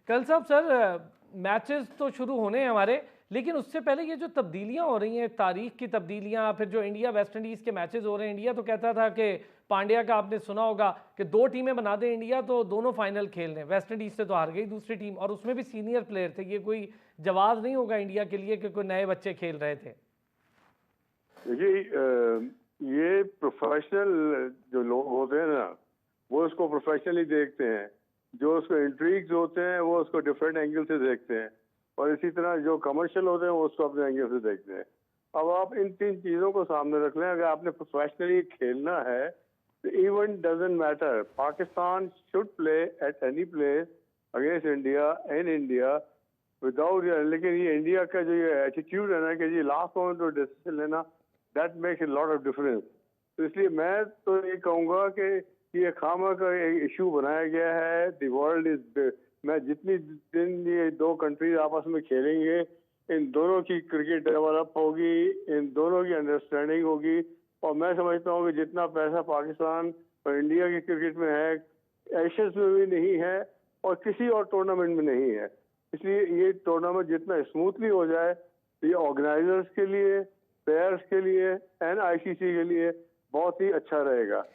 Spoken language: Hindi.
कल साहब सर, मैचेस तो शुरू होने हैं हमारे, लेकिन उससे पहले ये जो तब्दीलियां हो रही हैं, तारीख की तब्दीलियां, फिर जो इंडिया वेस्ट इंडीज़ के मैचेस हो रहे हैं, इंडिया तो कहता था कि पांड्या का आपने सुना होगा कि 2 टीमें बना दें इंडिया तो दोनों फाइनल खेल लें। वेस्ट इंडीज़ से तो हार गई दूसरी टीम, और उसमें भी सीनियर प्लेयर थे। ये कोई जवाब नहीं होगा इंडिया के लिए कि कोई नए बच्चे खेल रहे थे। देखिए, ये प्रोफेशनल जो लोग होते हैं ना, वो उसको प्रोफेशनली देखते हैं। जो उसको इंट्रीग्स होते हैं वो उसको डिफरेंट एंगल से देखते हैं, और इसी तरह जो कमर्शियल होते हैं वो उसको अपने एंगल से देखते हैं। अब आप इन तीन चीज़ों को सामने रख लें। अगर आपने प्रोफेशनली खेलना है तो even doesn't matter, Pakistan should play at any place against India in India without. लेकिन ये इंडिया का जो ये एटीट्यूड है ना कि जी लास्ट मोमेंट पर डिसीजन लेना, that makes a lot of difference. तो इसलिए मैं तो ये कहूँगा कि ये खामा का एक इशू बनाया गया है। द वर्ल्ड इज, मैं जितनी दिन ये दो कंट्रीज आपस में खेलेंगे, इन दोनों की क्रिकेट डेवलप होगी, इन दोनों की अंडरस्टैंडिंग होगी। और मैं समझता हूँ कि जितना पैसा पाकिस्तान और इंडिया की क्रिकेट में है, एशियंस में भी नहीं है और किसी और टूर्नामेंट में नहीं है। इसलिए ये टूर्नामेंट जितना स्मूथली हो जाए तो ये ऑर्गेनाइजर्स के लिए, प्लेयर्स के लिए एंड आईसीसी के लिए बहुत ही अच्छा रहेगा।